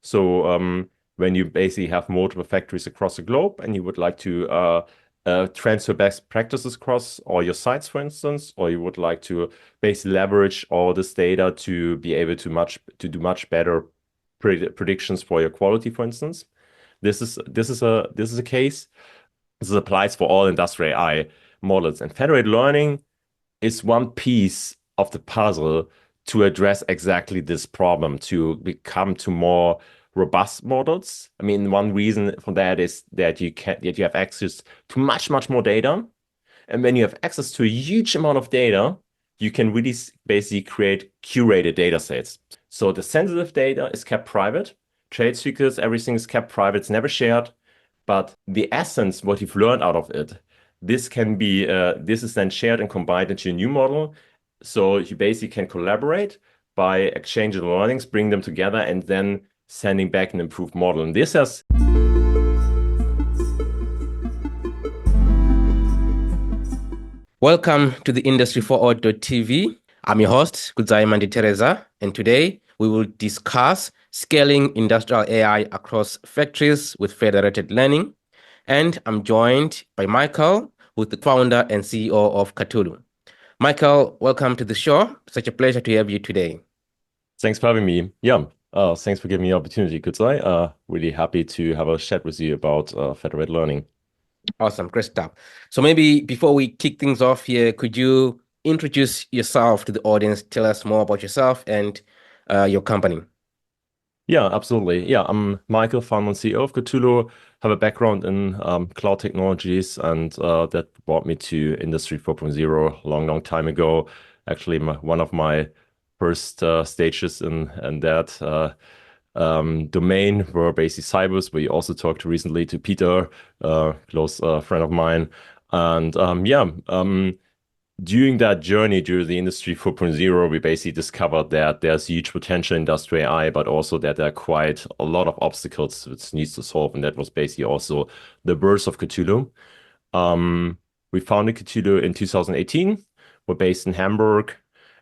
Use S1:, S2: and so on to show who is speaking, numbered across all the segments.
S1: So when you basically have multiple factories across the globe and you would like to transfer best practices across all your sites, for instance, or you would like to basically leverage all this data to be able to do much better predictions for your quality, for instance. This is a case. This applies for all industrial AI models, and federated learning is one piece of the puzzle to address exactly this problem, to become to more robust models. I mean, one reason for that is that you have access to much more data. And when you have access to a huge amount of data, you can really basically create curated data sets. So the sensitive data is kept private. Trade secrets, everything is kept private. It's never shared. But the essence, what you've learned out of it, this is then shared and combined into a new model. So you basically can collaborate by exchanging the learnings, bring them together, and then sending back an improved model. And this has
S2: Welcome to the Industry 4.0 I'm your host, Kudzai Mandi Teresa, and today we will discuss scaling industrial AI across factories with federated learning. And I'm joined by Michael, who's the founder and CEO of Katulu. Michael, welcome to the show. Such a pleasure to have you today.
S1: Thanks for having me. Yeah, thanks for giving me the opportunity, Kudzai. Really happy to have a chat with you about federated learning.
S2: Awesome, great stuff. So maybe before we kick things off here, could you introduce yourself to the audience? Tell us more about yourself and your company.
S1: Yeah, absolutely. Yeah, I'm Michael, founder and CEO of Katulu. Have a background in cloud technologies, and that brought me to Industry 4.0 a long time ago. Actually, one of my first stages in that domain were basically Cybers. We also talked recently to Peter, close friend of mine. And during that journey, during the Industry 4.0, we basically discovered that there's huge potential in industrial AI, but also that there are quite a lot of obstacles which needs to solve. And that was basically also the birth of Katulu. We founded Katulu in 2018. We're based in Hamburg.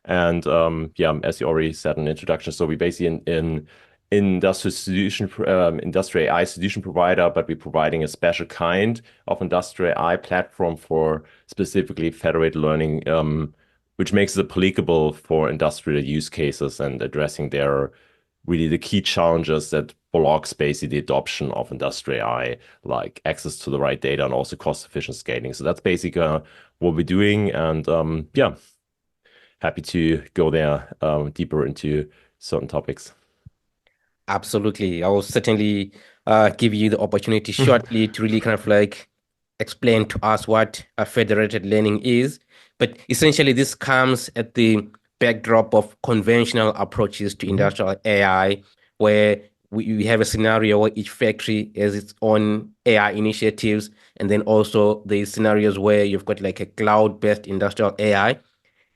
S1: And as you already said in the introduction, so we basically in industrial AI solution provider, but we're providing a special kind of industrial AI platform for specifically federated learning, which makes it applicable for industrial use cases and addressing their really the key challenges that blocks basically the adoption of industrial AI, like access to the right data and also cost-efficient scaling. So that's basically what we're doing, and happy to go there deeper into certain topics.
S2: Absolutely. I will certainly give you the opportunity shortly to really kind of like explain to us what a federated learning is. But essentially, this comes at the backdrop of conventional approaches to industrial AI, where we have a scenario where each factory has its own AI initiatives. And then also there's scenarios where you've got like a cloud-based industrial AI.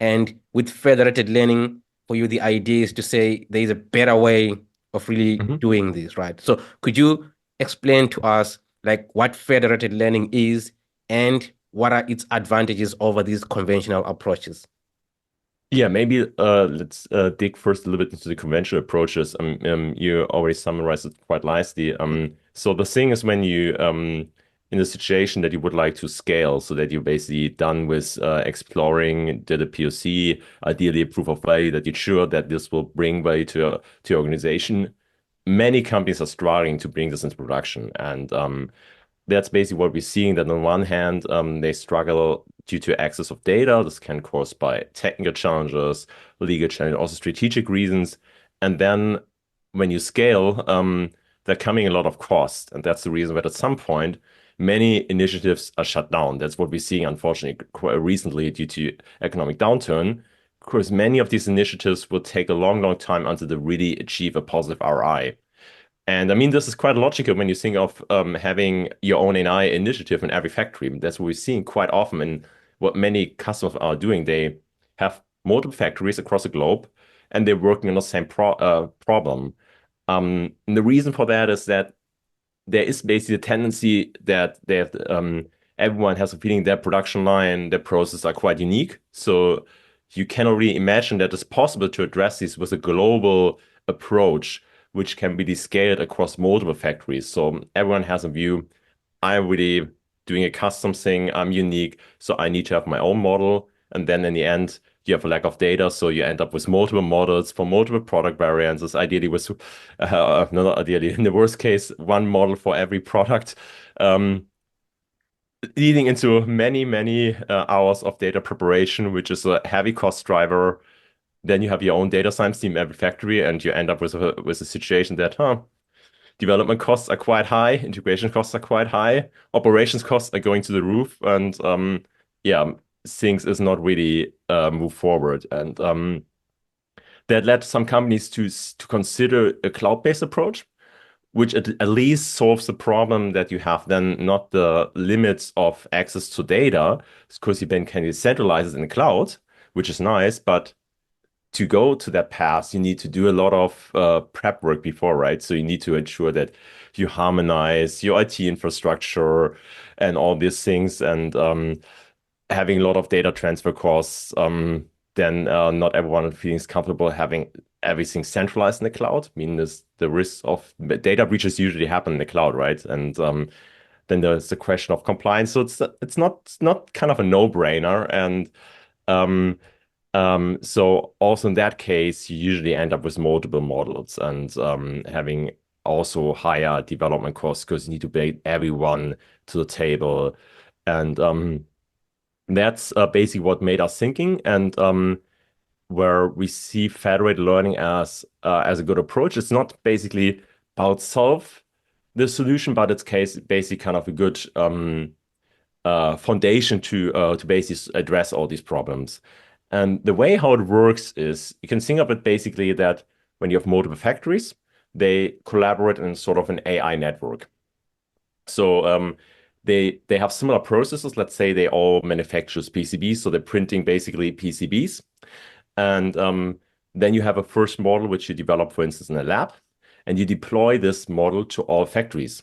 S2: And with federated learning, for you, the idea is to say there's a better way of really
S1: Mhm.
S2: doing this, right? So could you explain to us like what federated learning is and what are its advantages over these conventional approaches?
S1: Yeah, maybe let's dig first a little bit into the conventional approaches. You already summarized it quite nicely. So the thing is when you in the situation that you would like to scale, so that you're basically done with exploring, did a POC, ideally a proof of value that you're sure that this will bring value to your organization. Many companies are struggling to bring this into production, and that's basically what we're seeing, that on one hand, they struggle due to access of data. This can cause by technical challenges, legal challenges, also strategic reasons. And then when you scale, they're coming a lot of cost. And that's the reason that at some point, many initiatives are shut down. That's what we're seeing, unfortunately, quite recently due to economic downturn. Of course, many of these initiatives will take a long time until they really achieve a positive ROI. And I mean, this is quite logical when you think of having your own AI initiative in every factory. That's what we're seeing quite often in what many customers are doing. They have multiple factories across the globe and they're working on the same problem. And the reason for that is that there is basically a tendency that everyone has a feeling their production line, their processes are quite unique. So you cannot really imagine that it's possible to address this with a global approach which can be scaled across multiple factories. So everyone has a view. I'm really doing a custom thing. I'm unique, so I need to have my own model. And then in the end, you have a lack of data, so you end up with multiple models for multiple product variances. Ideally, with no, not ideally. In the worst case, one model for every product. Um, Leading into many, many hours of data preparation, which is a heavy cost driver. Then you have your own data science team every factory, and you end up with a situation that, development costs are quite high, integration costs are quite high, operations costs are going to the roof, and yeah, things is not really move forward. And that led some companies to consider a cloud-based approach, which at least solves the problem that you have then not the limits of access to data, because you then can centralize it in the cloud, which is nice, but to go to that path, you need to do a lot of prep work before, right? So you need to ensure that you harmonize your IT infrastructure and all these things, and having a lot of data transfer costs. Then not everyone feels comfortable having everything centralized in the cloud. I mean, the risk of data breaches usually happen in the cloud, right? And then there's the question of compliance. So it's not kind of a no-brainer, and um, so also in that case, you usually end up with multiple models and having also higher development costs because you need to bring everyone to the table. And that's basically what made us thinking. And where we see federated learning as a good approach. It's not basically about solve the solution, but it's case basically kind of a good foundation to basically address all these problems. And the way how it works is you can think of it basically that when you have multiple factories, they collaborate in sort of an AI network. So they have similar processes. Let's say they all manufacture PCBs, so they're printing basically PCBs. And then you have a first model which you develop, for instance, in a lab, and you deploy this model to all factories.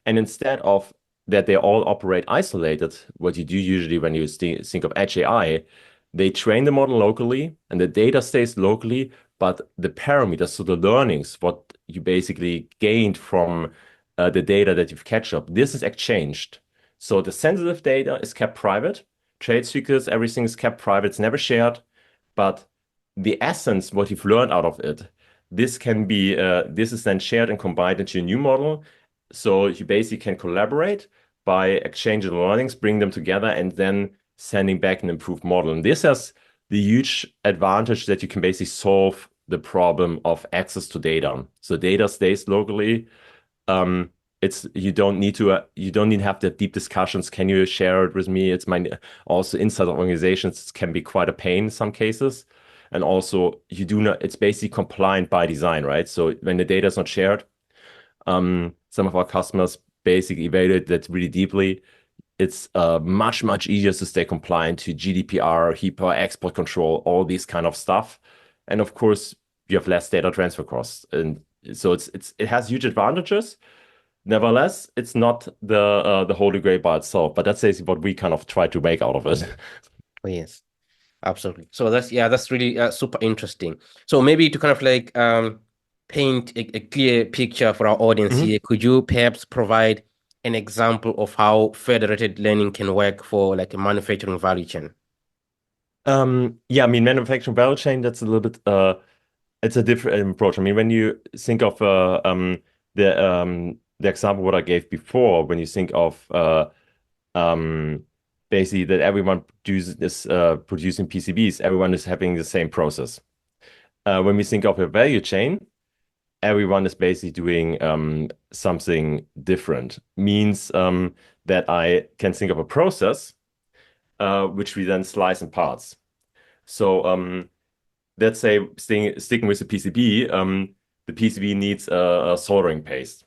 S1: And instead of that they all operate isolated, what you do usually when you think of edge AI, they train the model locally and the data stays locally, but the parameters, so the learnings, what you basically gained from the data that you've catch up, this is exchanged. So the sensitive data is kept private, trade secrets, everything is kept private, it's never shared, but the essence, what you've learned out of it, this is then shared and combined into a new model. So you basically can collaborate by exchanging the learnings, bring them together, and then sending back an improved model. And this has the huge advantage that you can basically solve the problem of access to data. So data stays locally. Um, it's you don't need to have the deep discussions. Can you share it with me? It's my also inside of organizations can be quite a pain in some cases. And also you do not, it's basically compliant by design, right? So when the data is not shared, some of our customers basically evaluate that really deeply. It's much, much easier to stay compliant to GDPR, HIPAA, export control, all these kind of stuff. And of course, you have less data transfer costs. And so it has huge advantages. Nevertheless, it's not the holy grail by itself, but that's basically what we kind of try to make out of it.
S2: Oh, yes. Absolutely. So that's really super interesting. So maybe to kind of like paint a clear picture for our audience
S1: Mhm.
S2: here, could you perhaps provide an example of how federated learning can work for like a manufacturing value chain?
S1: Yeah, I mean, manufacturing value chain, that's a little bit it's a different approach. I mean, when you think of the example what I gave before, when you think of um, basically that everyone produces is producing PCBs, everyone is having the same process. When we think of a value chain, everyone is basically doing something different. Means that I can think of a process which we then slice in parts. So let's say sticking with the PCB, the PCB needs a soldering paste.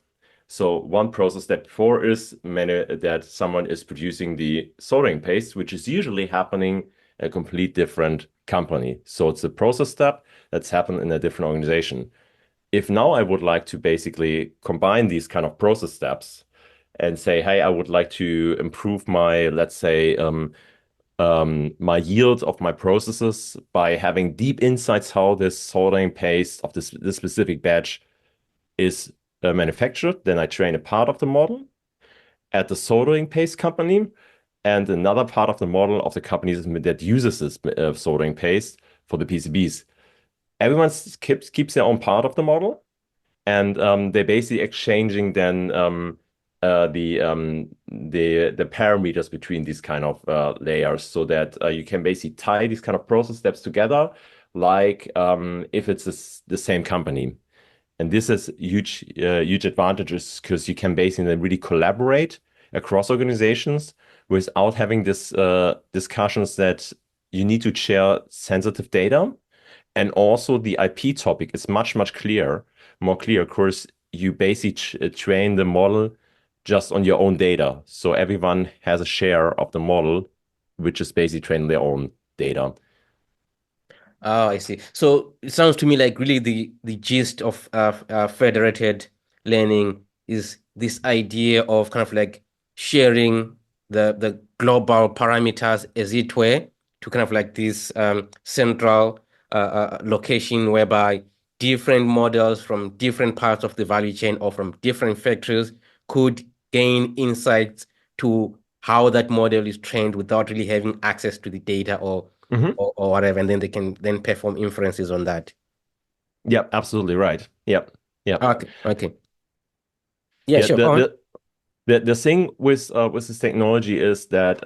S1: So one process step before is that someone is producing the soldering paste, which is usually happening in a complete different company. So it's a process step that's happened in a different organization. If now I would like to basically combine these kind of process steps and say, hey, I would like to improve my, let's say, my yield of my processes by having deep insights how this soldering paste of this specific batch is manufactured. Then I train a part of the model at the soldering paste company, and another part of the model of the company that uses this soldering paste for the PCBs. Everyone keeps their own part of the model, and they're basically exchanging then the parameters between these kind of layers, so that you can basically tie these kind of process steps together, like if it's the same company. And this has huge advantages because you can basically then really collaborate across organizations without having this discussions that you need to share sensitive data. And also the IP topic is much more clear. Of course, you basically train the model just on your own data. So everyone has a share of the model, which is basically training their own data.
S2: Oh, I see. So it sounds to me like really the gist of federated learning is this idea of kind of like sharing the global parameters, as it were, to kind of like this central location whereby different models from different parts of the value chain or from different factories could gain insights to how that model is trained without really having access to the data
S1: Hmm.
S2: or whatever, and then they can then perform inferences on that.
S1: Yep, absolutely right. Yep, yep.
S2: Okay, okay. Yeah,
S1: Yeah,
S2: sure, go on.
S1: the thing with this technology is that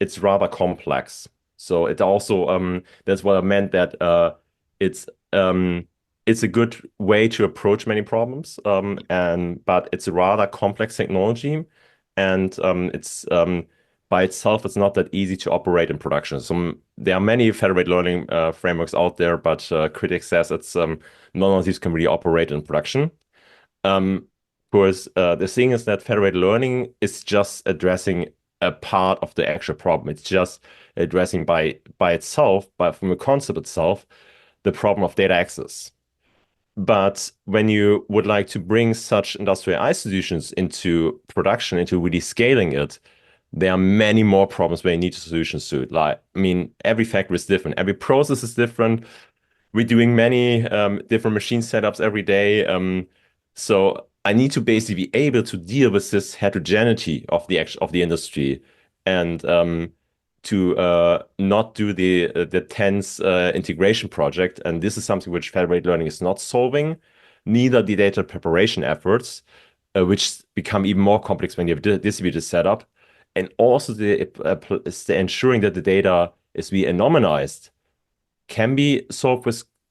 S1: it's rather complex. So it also that's what I meant, that it's um, it's a good way to approach many problems, and but it's a rather complex technology, and it's by itself it's not that easy to operate in production. So there are many federated learning frameworks out there, but critics says it's none of these can really operate in production. Um, because the thing is that federated learning is just addressing a part of the actual problem. It's just addressing by itself, but from the concept itself, the problem of data access. But when you would like to bring such industrial AI solutions into production, into really scaling it, there are many more problems where you need solutions to it. Like, I mean, every factory is different, every process is different. We're doing many different machine setups every day. So I need to basically be able to deal with this heterogeneity of the industry, and to not do the tense integration project. And this is something which federated learning is not solving, neither the data preparation efforts, which become even more complex when you have distributed setup, and also the ensuring that the data is being anonymized can be solved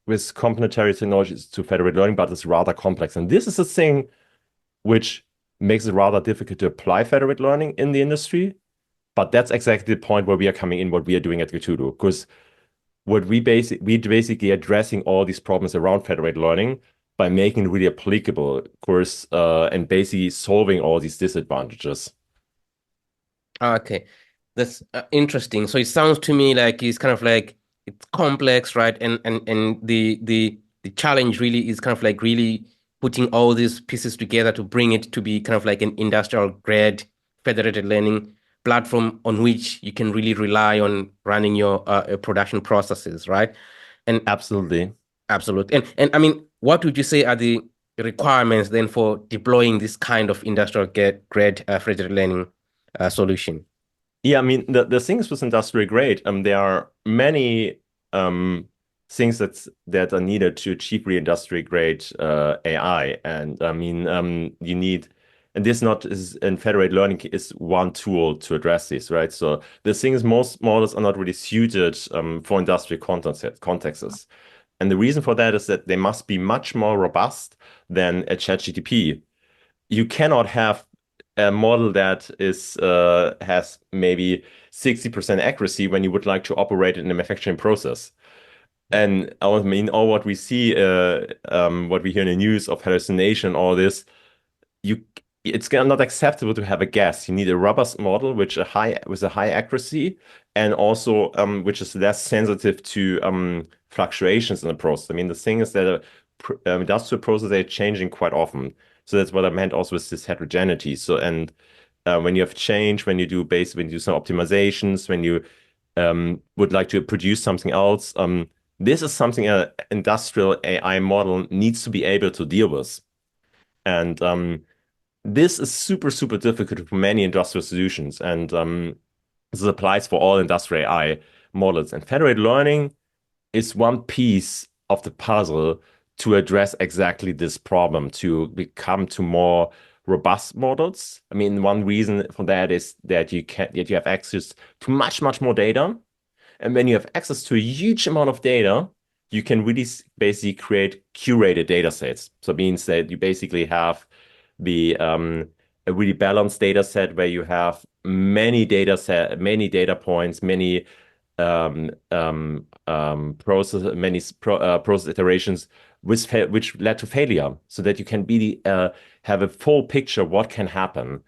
S1: with complementary technologies to federated learning, but it's rather complex. And this is a thing which makes it rather difficult to apply federated learning in the industry. But that's exactly the point where we are coming in, what we are doing at Katulu, because we basically addressing all these problems around federated learning by making it really applicable, of course, and basically solving all these disadvantages.
S2: Okay, that's interesting. So it sounds to me like it's kind of like it's complex, right? And the challenge really is kind of like really putting all these pieces together to bring it to be kind of like an industrial grade federated learning platform on which you can really rely on running your production processes, right? And
S1: Absolutely.
S2: absolutely. And I mean, what would you say are the requirements then for deploying this kind of industrial grade federated learning solution?
S1: Yeah, I mean the things with industrial grade, there are many um things that are needed to achieve really industrial grade AI. And I mean you need, and this not is in federated learning is one tool to address this, right? So the thing is most models are not really suited for industrial contexts. And the reason for that is that they must be much more robust than a ChatGPT. You cannot have a model that is has maybe 60% accuracy when you would like to operate it in a manufacturing process. And I mean, all what we see, what we hear in the news of hallucination, all this, you it's not acceptable to have a guess. You need a robust model with a high accuracy, and also which is less sensitive to fluctuations in the process. I mean, the thing is that industrial processes are changing quite often. So that's what I meant also with this heterogeneity. So and when you have change, when you do some optimizations, when you would like to produce something else, this is something an industrial AI model needs to be able to deal with. And this is super, super difficult for many industrial solutions. And this applies for all industrial AI models. And federated learning is one piece of the puzzle to address exactly this problem, to become to more robust models. I mean, one reason for that is that you have access to much, much more data. And when you have access to a huge amount of data, you can really basically create curated data sets. So it means that you basically have the a really balanced data set where you have many data points, many process iterations which led to failure, so that you can be have a full picture of what can happen,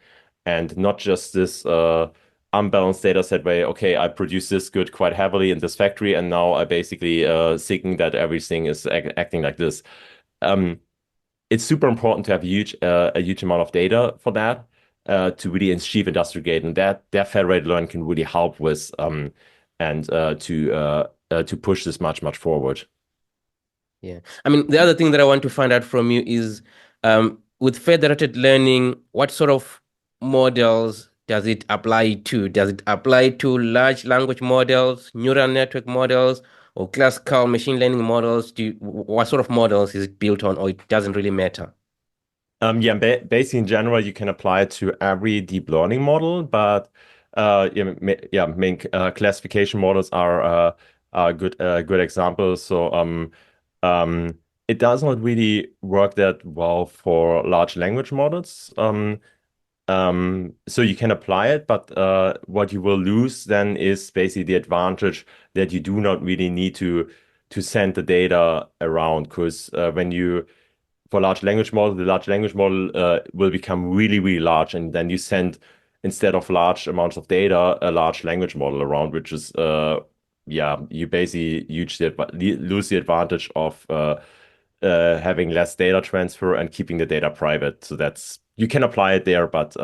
S1: and not just this unbalanced data set where, okay, I produce this good quite heavily in this factory, and now I basically thinking that everything is acting like this. Um, it's super important to have a huge amount of data for that to really achieve industrial grade, and that federated learning can really help with and to push this much much forward.
S2: Yeah. I mean, the other thing that I want to find out from you is with federated learning, what sort of models does it apply to? Does it apply to large language models, neural network models, or classical machine learning models? What sort of models is it built on, or it doesn't really matter?
S1: Yeah, basically in general, you can apply it to every deep learning model, but main classification models are good examples. So it does not really work that well for large language models. So you can apply it, but what you will lose then is basically the advantage that you do not really need to send the data around, because when you for large language model, the large language model will become really, really large, and then you send instead of large amounts of data, a large language model around, which is yeah, you basically lose the advantage of having less data transfer and keeping the data private. So that's you can apply it there, but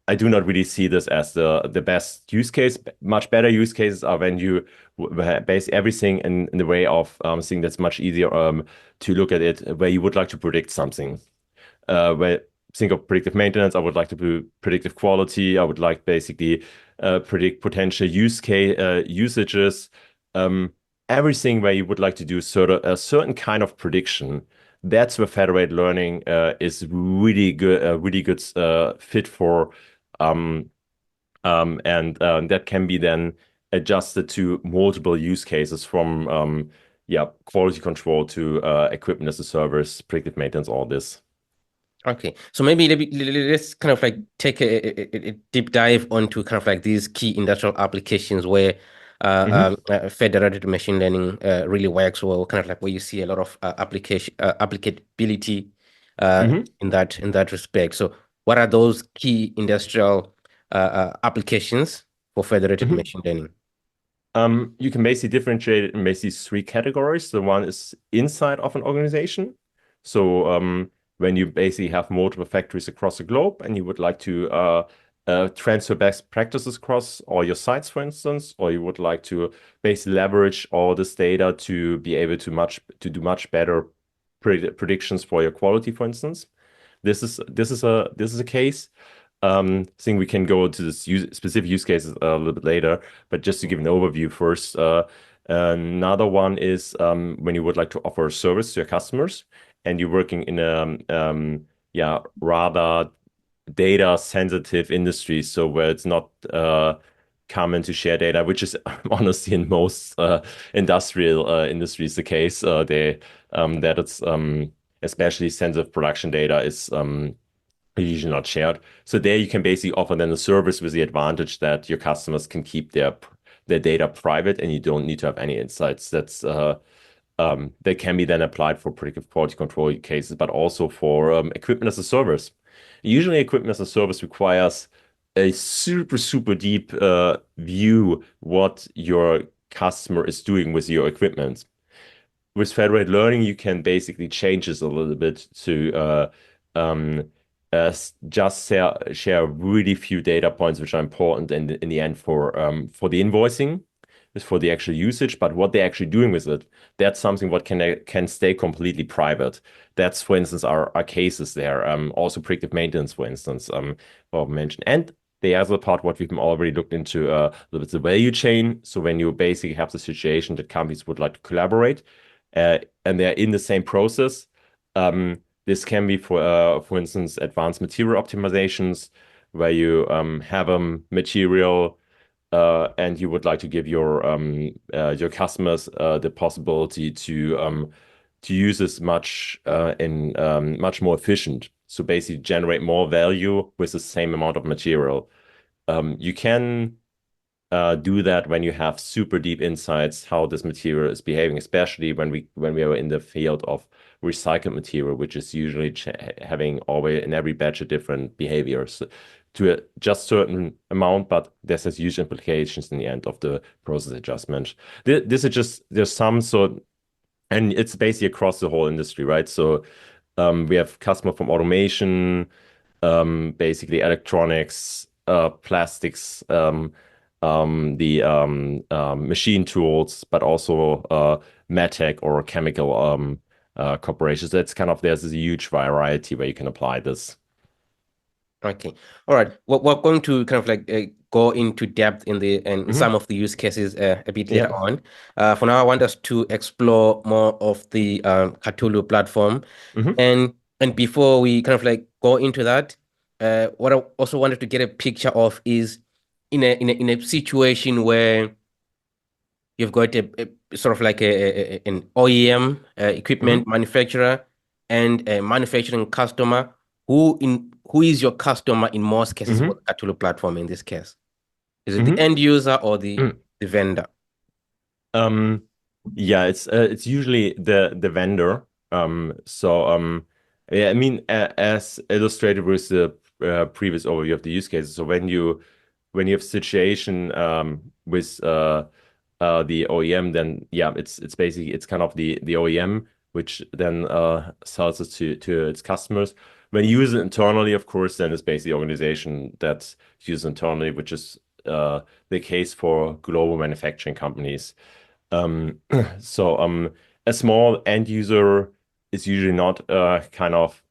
S1: I do not really see this as the best use case. Much better use cases are when you base everything in the way of thing that's much easier to look at it, where you would like to predict something. Where think of predictive maintenance, I would like to do predictive quality. I would like basically predict potential usages. Um, Everything where you would like to do sort of a certain kind of prediction. That's where federated learning is really good fit for, um, and that can be then adjusted to multiple use cases from yeah, quality control to equipment as a service, predictive maintenance, all this.
S2: Okay, so maybe let's kind of like take a deep dive onto kind of like these key industrial applications where
S1: Hmm.
S2: federated machine learning really works well, kind of like where you see a lot of applicability
S1: Hmm.
S2: in that respect. So, what are those key industrial applications for federated
S1: Hmm.
S2: machine learning?
S1: You can basically differentiate it in basically three categories. The one is inside of an organization. So when you basically have multiple factories across the globe and you would like to transfer best practices across all your sites, for instance, or you would like to basically leverage all this data to be able to do much better predictions for your quality, for instance. This is a case. I think we can go to this specific use cases a little bit later, but just to give an overview first, another one is when you would like to offer a service to your customers, and you're working in a yeah, rather data sensitive industry, so where it's not common to share data, which is honestly in most industrial industries the case. They that it's especially sensitive production data is usually not shared. So there you can basically offer then a service with the advantage that your customers can keep their data private, and you don't need to have any insights. That can be then applied for predictive quality control cases, but also for equipment as a service. Usually, equipment as a service requires a super, super deep view what your customer is doing with your equipment. With federated learning, you can basically change this a little bit to um, just share really few data points which are important in the end for the invoicing. is for the actual usage, but what they're actually doing with it, that's something what can stay completely private. That's, for instance, our cases there. Also predictive maintenance, for instance, Bob mentioned. And the other part, what we've already looked into, a little bit the value chain. So when you basically have the situation that companies would like to collaborate, and they're in the same process, this can be for instance, advanced material optimizations, where you have a material and you would like to give your customers the possibility to use this much more efficient. So basically, generate more value with the same amount of material. You can do that when you have super deep insights how this material is behaving, especially when we are in the field of recycled material, which is usually having always in every batch a different behaviors to a just certain amount, but this has huge implications in the end of the process adjustment. This is just there's some sort, and it's basically across the whole industry, right? So we have customer from automation, basically electronics, plastics, the machine tools, but also medtech or chemical corporations. That's kind of there's a huge variety where you can apply this.
S2: Okay. All right. We're going to kind of like go into depth in the and
S1: Hmm.
S2: some of the use cases a bit later
S1: Yeah.
S2: on. For now, I want us to explore more of the Katulu platform.
S1: Hmm.
S2: And before we kind of like go into that, what I also wanted to get a picture of is in a situation where you've got a sort of like an OEM equipment
S1: Hmm.
S2: manufacturer and a manufacturing customer. Who is your customer in most cases for
S1: Hmm.
S2: the Cthulhu platform in this case? Is it the
S1: Hmm.
S2: end user or the vendor?
S1: Um, yeah, it's usually the vendor. Yeah, I mean, as illustrated with the previous overview of the use cases. So when you have situation with the OEM, then yeah, it's basically it's kind of the OEM which then sells it to its customers. When you use it internally, of course, then it's basically the organization that's used internally, which is the case for global manufacturing companies. Um, so a small end user is usually not kind of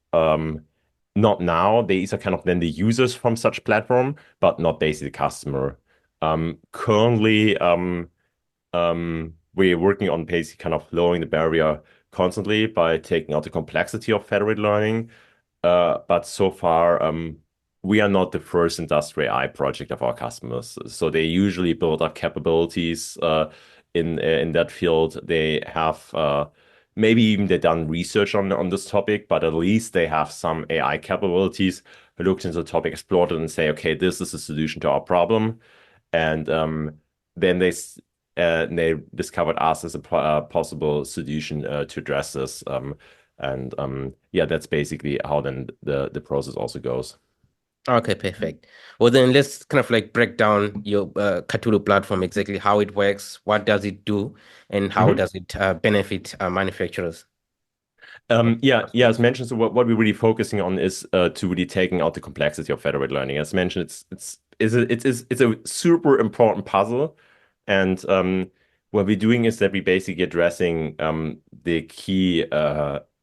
S1: not now. These are kind of then the users from such platform, but not basically the customer. Currently, we're working on basically kind of lowering the barrier constantly by taking out the complexity of federated learning. But so far, we are not the first industrial AI project of our customers. So they usually build up capabilities in that field. They have maybe even they done research on this topic, but at least they have some AI capabilities. Looked into the topic, explored it, and say, okay, this is a solution to our problem. And then they discovered us as a possible solution to address this. And yeah, that's basically how then the process also goes.
S2: Okay, perfect. Well, then let's kind of like break down your Cthulhu platform exactly how it works, what does it do, and how
S1: Mhm.
S2: does it benefit manufacturers and
S1: Yeah, as
S2: customers.
S1: mentioned, so what we're really focusing on is to really taking out the complexity of federated learning. As mentioned, it's a super important puzzle, and what we're doing is that we're basically addressing the key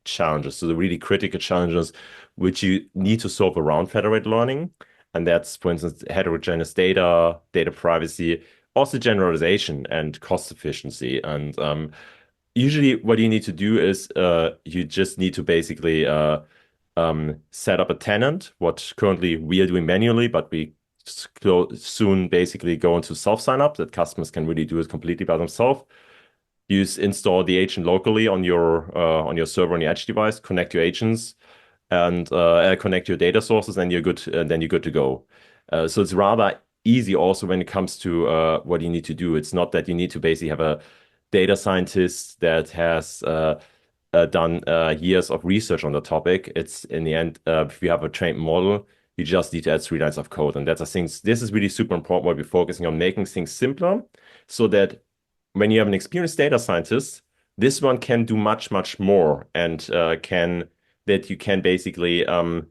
S1: challenges, so the really critical challenges which you need to solve around federated learning, and that's, for instance, heterogeneous data privacy, also generalization and cost efficiency, and usually what you need to do is you just need to basically set up a tenant, what currently we are doing manually, but we soon basically go into self sign up that customers can really do it completely by themselves. Use install the agent locally on your server on your edge device, connect your agents, and connect your data sources, and you're good. Then you're good to go. So it's rather easy also when it comes to what you need to do. It's not that you need to basically have a data scientist that has done years of research on the topic. It's in the end, if you have a trained model, you just need to add 3 lines of code, and that's a thing. This is really super important. Where we're focusing on making things simpler, so that when you have an experienced data scientist, this one can do much more and can that you can basically um,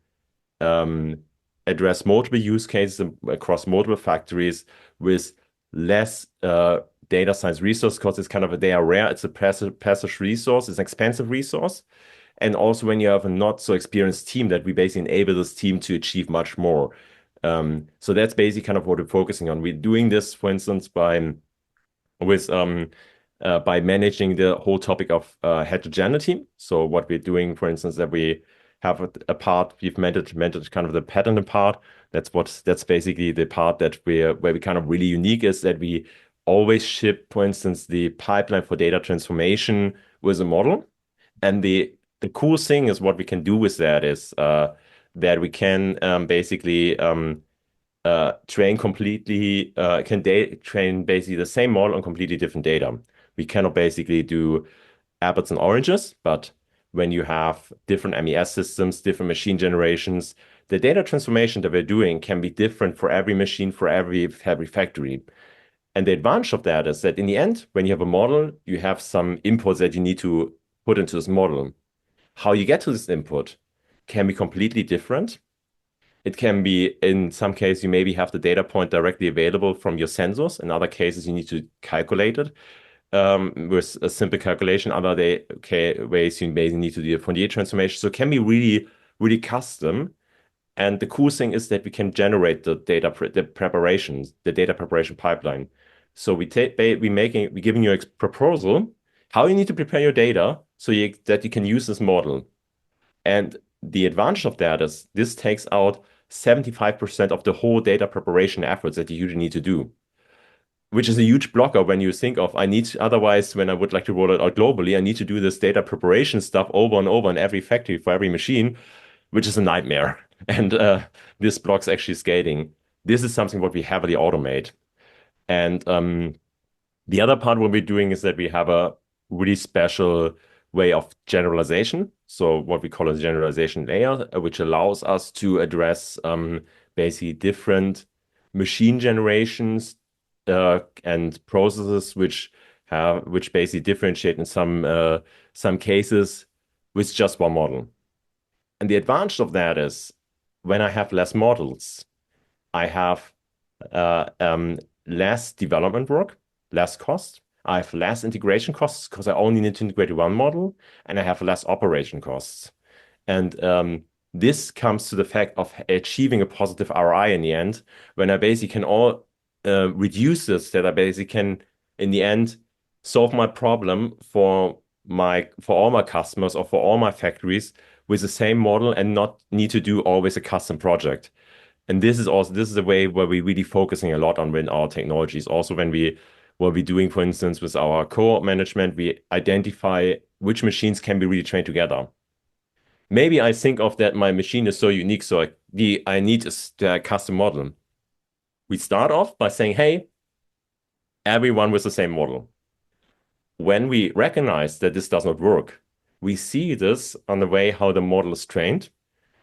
S1: address multiple use cases across multiple factories with less data science resource because it's kind of they are rare. It's a passive resource. It's an expensive resource. And also when you have a not so experienced team that we basically enable this team to achieve much more. So that's basically kind of what we're focusing on. We're doing this, for instance, with by managing the whole topic of heterogeneity. So what we're doing, for instance, that we have a part we've managed kind of the pattern part. That's basically the part that we're where we kind of really unique is that we always ship, for instance, the pipeline for data transformation with a model. And the cool thing is what we can do with that is that we can basically train completely train basically the same model on completely different data. We cannot basically do apples and oranges, but when you have different MES systems, different machine generations, the data transformation that we're doing can be different for every machine, for every factory. And the advantage of that is that in the end, when you have a model, you have some inputs that you need to put into this model. How you get to this input can be completely different. It can be, in some cases, you maybe have the data point directly available from your sensors. In other cases, you need to calculate it with a simple calculation. Ways you basically need to do a Fourier transformation. So it can be really, really custom. And the cool thing is that we can generate the data preparation pipeline. So we're giving you a proposal how you need to prepare your data that you can use this model. And the advantage of that is this takes out 75% of the whole data preparation efforts that you usually need to do, which is a huge blocker when you think of otherwise, when I would like to roll it out globally, I need to do this data preparation stuff over and over in every factory for every machine, which is a nightmare. And this blocks actually scaling. This is something what we heavily automate. And the other part what we're doing is that we have a really special way of generalization. So what we call a generalization layer, which allows us to address basically different machine generations and processes which basically differentiate in some cases with just one model. And the advantage of that is when I have less models, I have uh, um, less development work, less cost. I have less integration costs because I only need to integrate one model, and I have less operation costs. And this comes to the fact of achieving a positive ROI in the end, when I basically can all reduce this, that I basically can, in the end, solve my problem for all my customers or for all my factories with the same model and not need to do always a custom project. And this is a way where we're really focusing a lot on when our technologies. Also, what we're doing, for instance, with our co-op management, we identify which machines can be really trained together. Maybe I think of that my machine is so unique, so I need a custom model. We start off by saying, hey, everyone with the same model. When we recognize that this does not work, we see this on the way how the model is trained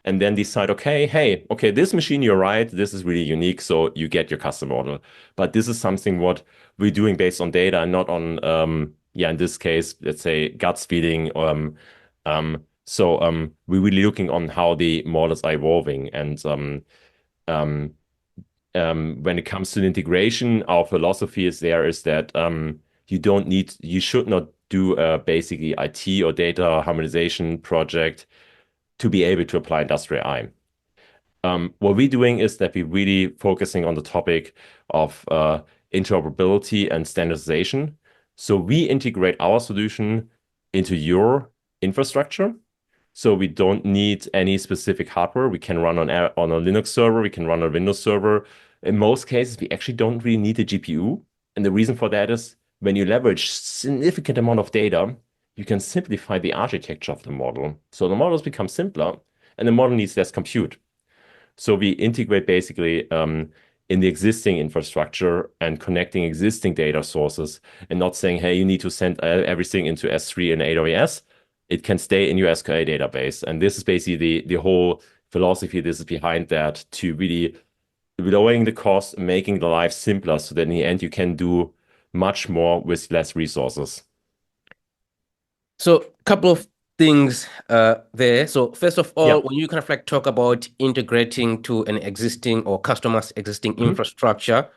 S1: and then decide, okay, this machine, you're right, this is really unique, so you get your custom model. But this is something what we're doing based on data and not on, in this case, let's say guts feeling. We're really looking on how the models are evolving. And um, when it comes to the integration, our philosophy is that you should not do basically IT or data harmonization project to be able to apply industrial AI. What we're doing is that we're really focusing on the topic of interoperability and standardization. So we integrate our solution into your infrastructure. So we don't need any specific hardware. We can run on a Linux server. We can run on a Windows server. In most cases, we actually don't really need a GPU. And the reason for that is when you leverage significant amount of data, you can simplify the architecture of the model. So the models become simpler and the model needs less compute. So we integrate basically in the existing infrastructure and connecting existing data sources and not saying, hey, you need to send everything into S3 and AWS. It can stay in your SQL database. And this is basically the whole philosophy. This is behind that to really lowering the cost, making the life simpler so that in the end you can do much more with less resources.
S2: So, a couple of things there. So, first of
S1: Yeah.
S2: all, when you kind of talk about integrating to an existing or customer's existing
S1: Mhm.
S2: infrastructure,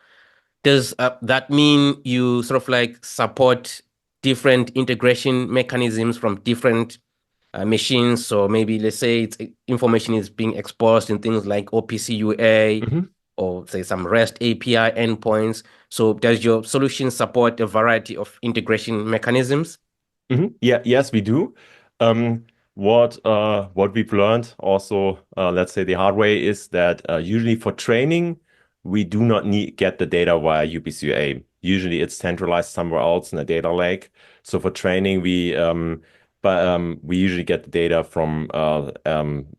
S2: Does that mean you sort of like support different integration mechanisms from different machines? So maybe let's say information is being exposed in things like OPC UA
S1: Mhm.
S2: or say some REST API endpoints. So does your solution support a variety of integration mechanisms?
S1: Yeah, yes, we do. Um, what we've learned also, let's say the hard way, is that usually for training, we do not need get the data via UPC-UA. Usually it's centralized somewhere else in a data lake. So for training, we usually get the data from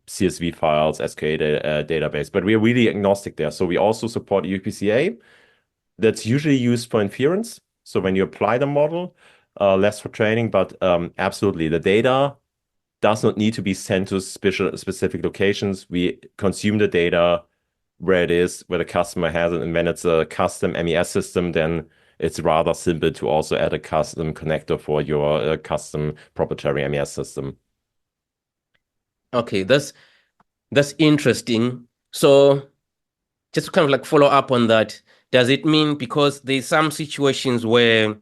S1: CSV files, SQL database, but we are really agnostic there. So we also support UPC-A. That's usually used for inference. So when you apply the model, less for training, but absolutely, the data does not need to be sent to specific locations. We consume the data where it is, where the customer has it, and when it's a custom MES system, then it's rather simple to also add a custom connector for your custom proprietary MES system.
S2: Okay, that's interesting. So just to kind of like follow up on that, does it mean because there's some situations where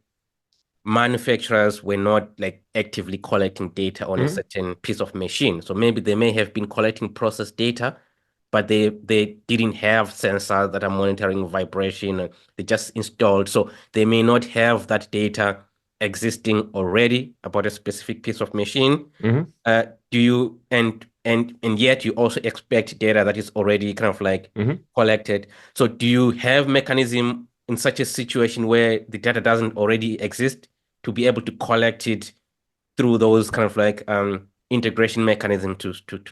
S2: manufacturers were not like actively collecting data on a
S1: Mhm,
S2: certain piece of machine. So maybe they may have been collecting process data, but they didn't have sensors that are monitoring vibration. They just installed. So they may not have that data existing already about a specific piece of machine.
S1: mhm,
S2: Do you and yet you also expect data that is already kind of like
S1: mhm.
S2: collected. So do you have mechanism in such a situation where the data doesn't already exist to be able to collect it through those kind of like integration mechanism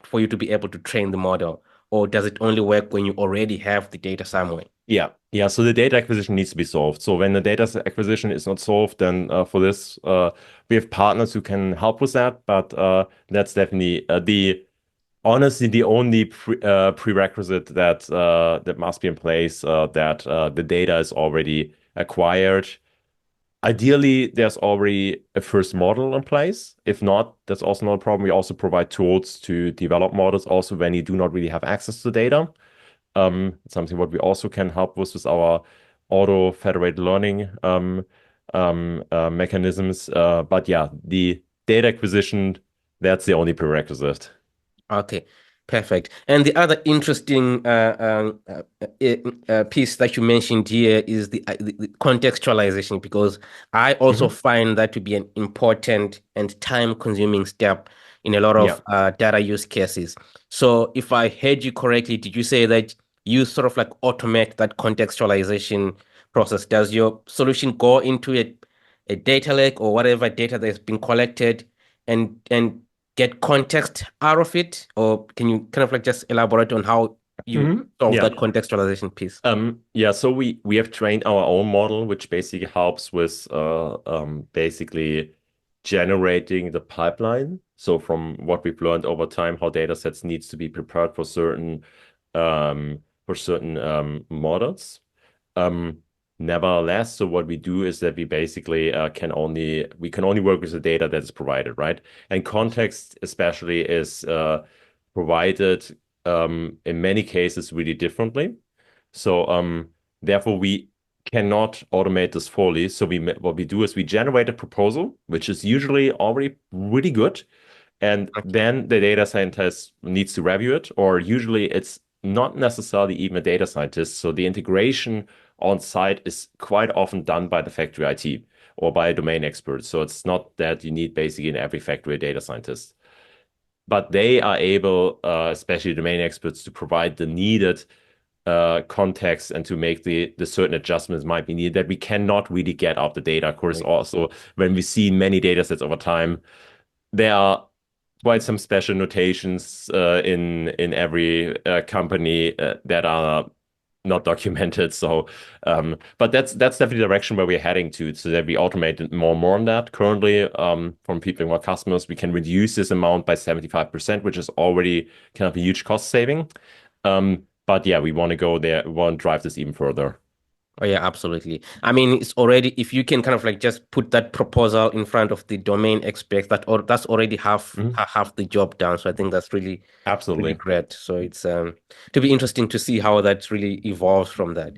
S2: for you to be able to train the model? Or does it only work when you already have the data somewhere?
S1: Yeah, yeah. So the data acquisition needs to be solved. So when the data acquisition is not solved, then for this, we have partners who can help with that. But that's definitely the honestly the only prerequisite that must be in place. That the data is already acquired. Ideally, there's already a first model in place. If not, that's also not a problem. We also provide tools to develop models. Also, when you do not really have access to data. Something what we also can help with our auto federated learning mechanisms. But yeah, the data acquisition, that's the only prerequisite.
S2: Okay, perfect. And the other interesting piece that you mentioned here is the contextualization, because I also
S1: Hmm.
S2: find that to be an important and time-consuming step in a lot
S1: Yeah.
S2: of data use cases. So, if I heard you correctly, did you say that you sort of like automate that contextualization process? Does your solution go into a data lake or whatever data that's been collected and get context out of it? Or can you kind of like just elaborate on how you solve
S1: Yeah.
S2: that contextualization piece?
S1: Yeah, so we have trained our own model, which basically helps with basically generating the pipeline. So from what we've learned over time, how data sets needs to be prepared for certain models. Um, Nevertheless, so what we do is that we basically we can only work with the data that is provided, right? And context especially is provided in many cases really differently. So therefore we cannot automate this fully. So what we do is we generate a proposal, which is usually already really good, and
S2: Okay.
S1: then the data scientist needs to review it, or usually it's not necessarily even a data scientist. So the integration on site is quite often done by the factory IT or by a domain expert. So it's not that you need basically in every factory a data scientist. But they are able, especially domain experts, to provide the needed context and to make the certain adjustments might be needed that we cannot really get out the data. Of course,
S2: Right.
S1: also when we see many data sets over time, there are quite some special notations in every company that are not documented. So, but that's definitely the direction where we're heading to, so that we automate it more and more on that. Currently, from people in our customers, we can reduce this amount by 75%, which is already kind of a huge cost saving. But yeah, we want to go there. We want to drive this even further.
S2: Oh yeah, absolutely. I mean, it's already if you can kind of like just put that proposal in front of the domain experts, that's already
S1: Mhm.
S2: half the job done. So I think that's really
S1: Absolutely.
S2: great. So it's to be interesting to see how that really evolves from that.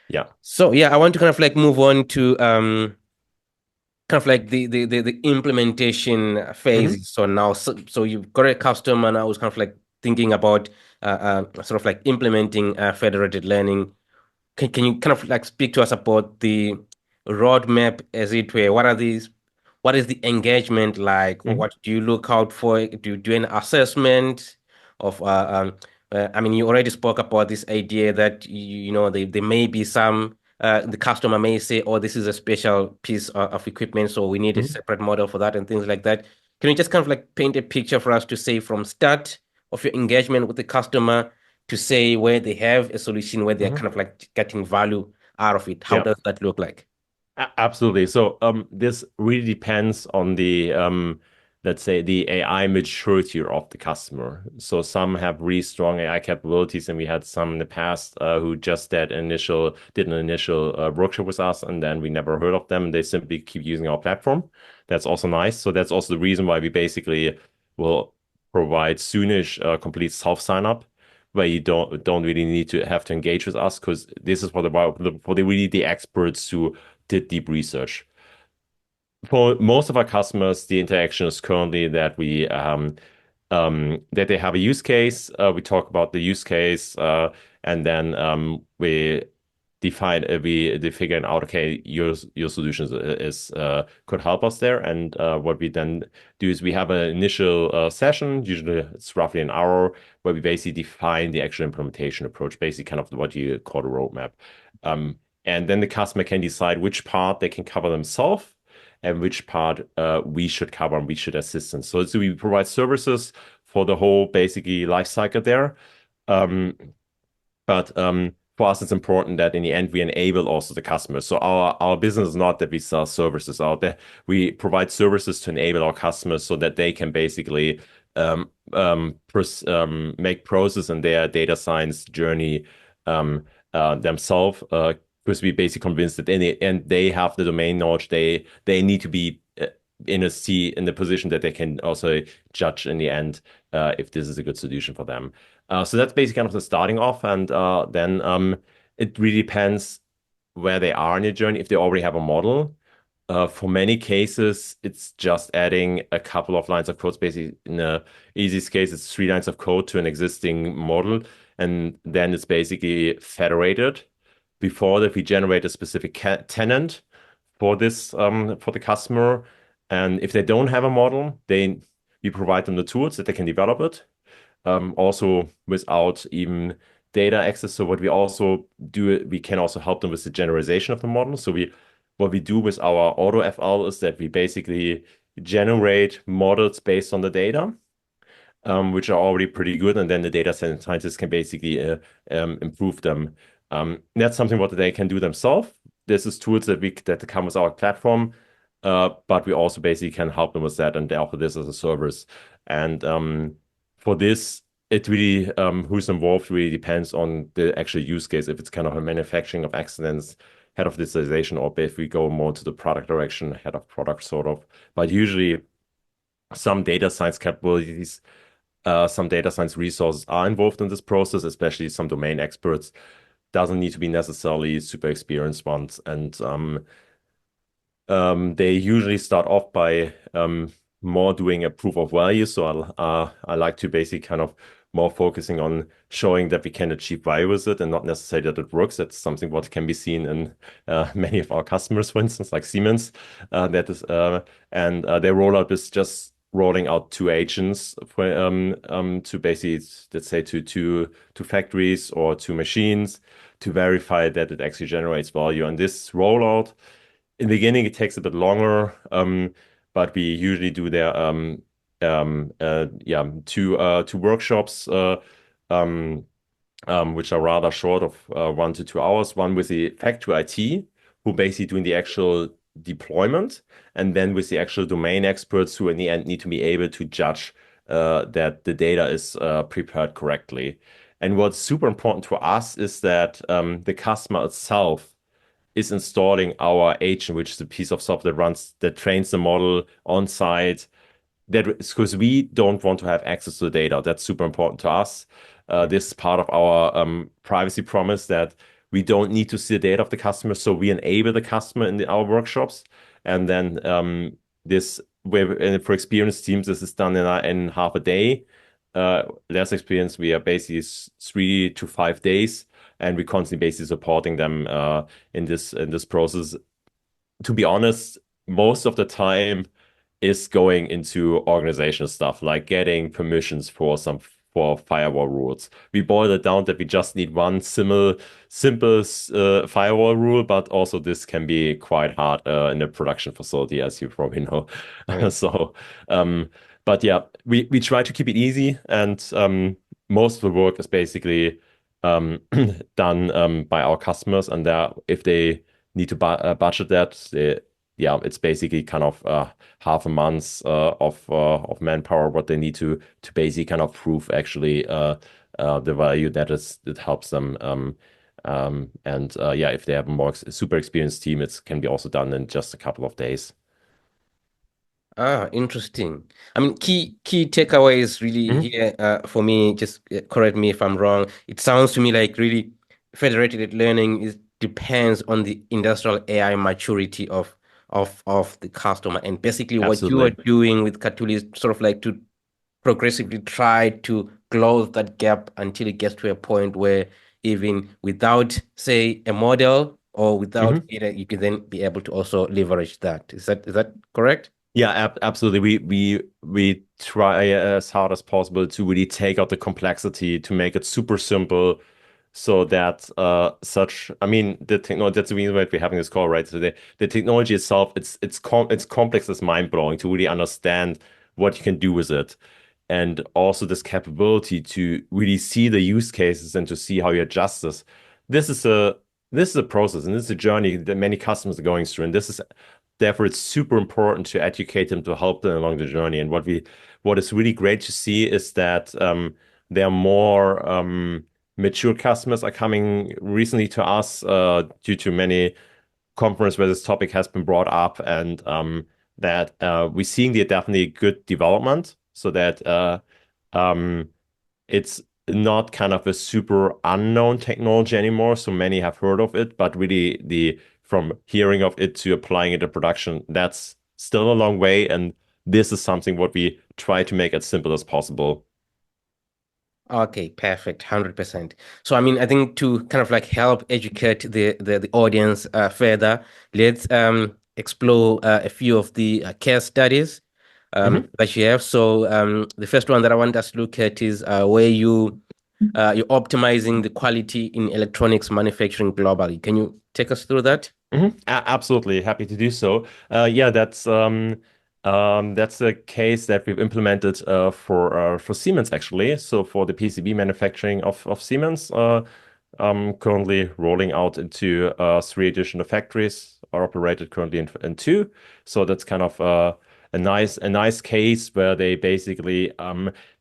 S1: Yeah.
S2: So yeah, I want to kind of like move on to kind of like the implementation
S1: Hmm.
S2: phase. So now, so you've got a customer now who's kind of like thinking about sort of like implementing federated learning. Can you kind of like speak to us about the roadmap, as it were? What are these? What is the engagement like?
S1: Hmm.
S2: What do you look out for? Do you do an assessment of I mean, you already spoke about this idea that you know there may be some the customer may say, "Oh, this is a special piece of equipment, so we need a
S1: Hmm.
S2: separate model for that," and things like that. Can you just kind of like paint a picture for us to say from start of your engagement with the customer to say where they have a solution where they're kind
S1: Hmm.
S2: of like getting value out of it? How
S1: Yeah.
S2: does that look like?
S1: Absolutely. So this really depends on the let's say the AI maturity of the customer. So some have really strong AI capabilities, and we had some in the past who just did an initial workshop with us, and then we never heard of them. And they simply keep using our platform. That's also nice. So that's also the reason why we basically will provide soonish complete self sign up. Where you don't really need to have to engage with us because this is for the really the experts who did deep research. For most of our customers, the interaction is currently that that they have a use case. We talk about the use case, and then we figure out, okay, your solution could help us there. And what we then do is we have an initial session. Usually, it's roughly an hour, where we basically define the actual implementation approach, basically kind of what you call a roadmap. And then the customer can decide which part they can cover themselves and which part we should cover and we should assist in. So we provide services for the whole basically life cycle there. Um, but for us, it's important that in the end we enable also the customers. So our business is not that we sell services out there. We provide services to enable our customers so that they can basically make process in their data science journey themselves. Because we basically convinced that in the end they have the domain knowledge. They need to be in the position that they can also judge in the end if this is a good solution for them. So that's basically kind of the starting off, and then it really depends where they are in the journey. If they already have a model, for many cases, it's just adding a couple of lines of code. Basically, in the easiest case, it's 3 lines of code to an existing model, and then it's basically federated. Before that, we generate a specific tenant for this for the customer, and if they don't have a model, they we provide them the tools that they can develop it also without even data access. So what we also do, we can also help them with the generalization of the model. What we do with our AutoFL is that we basically generate models based on the data, which are already pretty good, and then the data scientists can basically improve them. That's something what they can do themselves. This is tools that come with our platform, but we also basically can help them with that, and they offer this as a service. And for this, it really who's involved really depends on the actual use case. If it's kind of a manufacturing of excellence, head of digitalization, or if we go more to the product direction, head of product sort of. But usually, some data science capabilities some data science resources are involved in this process, especially some domain experts. Doesn't need to be necessarily super experienced ones. And they usually start off by more doing a proof of value. So I like to basically kind of more focusing on showing that we can achieve value with it and not necessarily that it works. That's something what can be seen in many of our customers, for instance, like Siemens. That is, and their rollout is just rolling out 2 agents to basically, let's say, to factories or to machines to verify that it actually generates value. And this rollout in the beginning, it takes a bit longer, but we usually do their two workshops, which are rather short of 1 to 2 hours. One with the factory IT, who basically doing the actual deployment, and then with the actual domain experts who in the end need to be able to judge that the data is prepared correctly. And what's super important to us is that the customer itself is installing our agent, which is a piece of software that trains the model on site. That because we don't want to have access to the data. That's super important to us. This is part of our privacy promise that we don't need to see the data of the customer, so we enable the customer in our workshops, and then this for experienced teams, this is done in half a day. Less experience, we are basically 3 to 5 days, and we constantly basically supporting them in this process. To be honest, most of the time is going into organizational stuff, like getting permissions for firewall rules. We boiled it down that we just need one simple firewall rule, but also this can be quite hard in a production facility, as you probably know.
S2: Right.
S1: So, um, but yeah, we try to keep it easy, and most of the work is basically um, done by our customers, and if they need to budget that, yeah, it's basically kind of half a month of manpower what they need to basically kind of prove actually the value that helps them. And yeah, if they have a more super experienced team, it can be also done in just a couple of days.
S2: Ah, interesting. I mean, key takeaways really
S1: Mhm.
S2: here for me, just correct me if I'm wrong. It sounds to me like really federated learning is depends on the industrial AI maturity of the customer. And basically what you are
S1: Absolutely.
S2: doing with Katulu is sort of like to progressively try to close that gap until it gets to a point where even without, say, a model or without
S1: Mhm.
S2: data, you can then be able to also leverage that. Is that correct?
S1: Yeah, absolutely. We try as hard as possible to really take out the complexity to make it super simple, so that I mean, the technology, that's the reason why we're having this call, right? So the technology itself, it's complex, it's mind blowing to really understand what you can do with it, and also this capability to really see the use cases and to see how you adjust this. This is a this is a process, and this is a journey that many customers are going through, and this is therefore it's super important to educate them, to help them along the journey. And what is really great to see is that there are more mature customers are coming recently to us due to many conference where this topic has been brought up, and that we're seeing the definitely good development, so that um, it's not kind of a super unknown technology anymore. So many have heard of it, but really the from hearing of it to applying it to production, that's still a long way. And this is something what we try to make as simple as possible.
S2: Okay, perfect, 100%. So, I mean, I think to kind of like help educate the audience further, let's explore a few of the case studies
S1: Mhm.
S2: that you have. So, the first one that I want us to look at is where you're optimizing the quality in electronics manufacturing globally. Can you take us through that?
S1: Absolutely happy to do so. Yeah, that's a case that we've implemented for Siemens actually. So for the PCB manufacturing of Siemens, currently rolling out into 3 additional factories, are operated currently in two. So that's kind of a nice case where they basically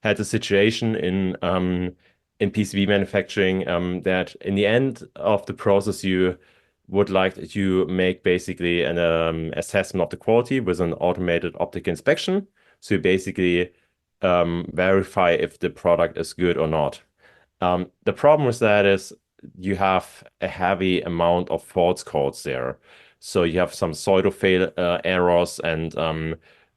S1: had a situation in PCB manufacturing that in the end of the process you would like to make basically an assessment of the quality with an automated optic inspection. So you basically verify if the product is good or not. The problem with that is you have a heavy amount of false codes there. So you have some pseudo-fail errors, and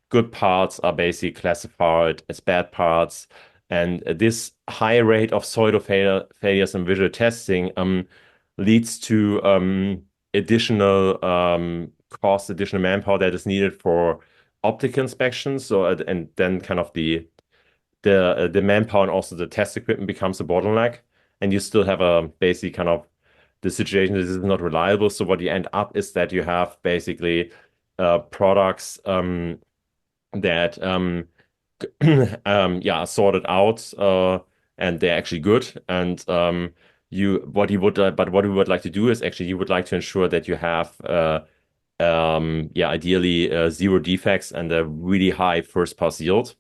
S1: good parts are basically classified as bad parts. And this high rate of failures in visual testing leads to additional cost, additional manpower that is needed for optic inspections. So and then kind of the manpower and also the test equipment becomes a bottleneck, and you still have a basically kind of the situation that is not reliable. So what you end up is that you have basically products that yeah, sorted out and they're actually good. And what you would like to do is actually you would like to ensure that you have yeah, ideally zero defects and a really high first pass yield,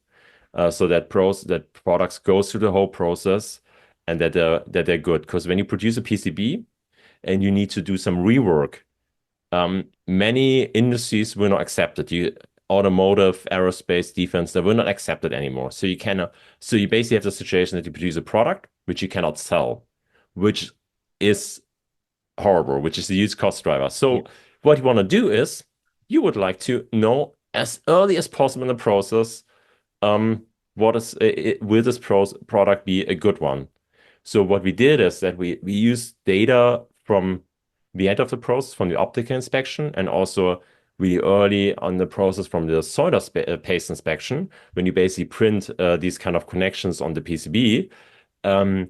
S1: so that products go through the whole process and that they're good. Because when you produce a PCB and you need to do some rework, many industries will not accept it. Automotive, aerospace, defense, they will not accept it anymore. So you basically have the situation that you produce a product which you cannot sell, which is horrible, which is a huge cost driver.
S2: Yeah.
S1: So what you want to do is you would like to know as early as possible in the process, what is will this product be a good one? So what we did is that we used data from the end of the process, from the optical inspection, and also really early on the process from the solder paste inspection, when you basically print these kind of connections on the PCB, um,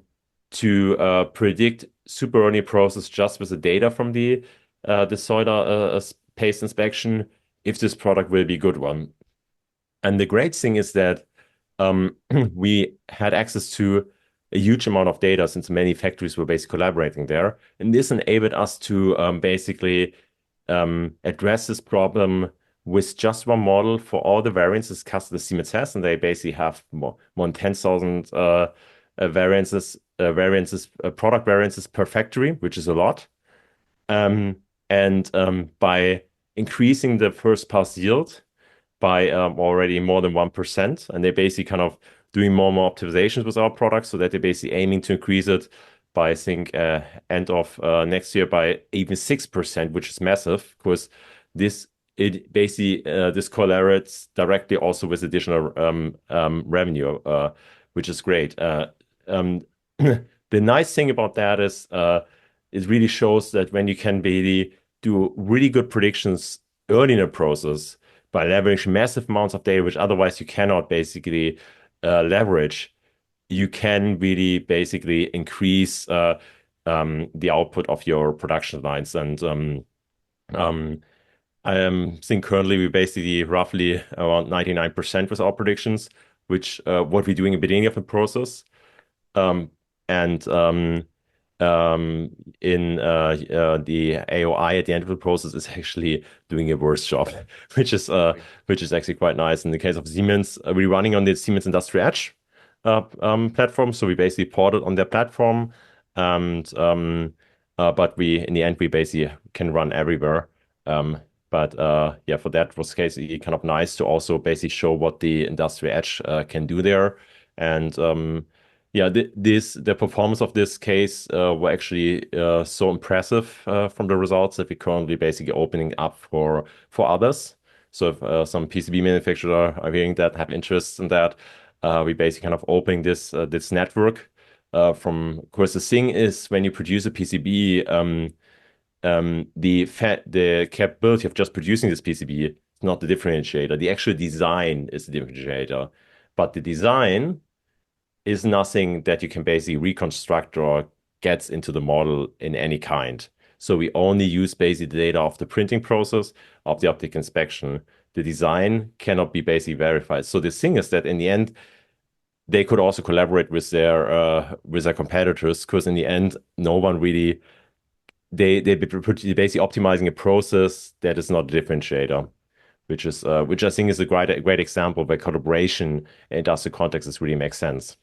S1: to predict super early process just with the data from the solder paste inspection if this product will be a good one. And the great thing is that we had access to a huge amount of data since many factories were basically collaborating there. And this enabled us to basically address this problem with just one model for all the variances the Siemens has. And they basically have more than 10,000 product variances per factory, which is a lot. Um, and by increasing the first pass yield, by already more than 1%. And they're basically kind of doing more and more optimizations with our products so that they're basically aiming to increase it by, I think, end of next year by even 6%, which is massive because this it basically this correlates directly also with additional revenue, which is great. Um, the nice thing about that is it really shows that when you can really do really good predictions early in the process, by leveraging massive amounts of data, which otherwise you cannot basically leverage, you can really basically increase the output of your production lines. And um, I think currently we basically roughly around 99% with our predictions, which what we're doing at the beginning of the process. Um, and um, in the AOI at the end of the process is actually doing a worse job, which is uh, which is actually quite nice. In the case of Siemens, we're running on the Siemens Industrial Edge platform, so we basically ported on their platform, and but we in the end we basically can run everywhere. Um, but yeah, for that was basically kind of nice to also basically show what the Industrial Edge can do there, and yeah, the performance of this case were actually so impressive from the results that we're currently basically opening up for others. So if some PCB manufacturer are hearing that, have interest in that, we basically kind of opening this network. Of course, the thing is when you produce a PCB, the capability of just producing this PCB is not the differentiator. The actual design is the differentiator, but the design is nothing that you can basically reconstruct or gets into the model in any kind. So we only use basically the data of the printing process of the optic inspection. The design cannot be basically verified. So the thing is that in the end, they could also collaborate with their competitors because in the end, no one really they basically optimizing a process that is not a differentiator, which I think is a great example where collaboration in industrial context is really makes sense.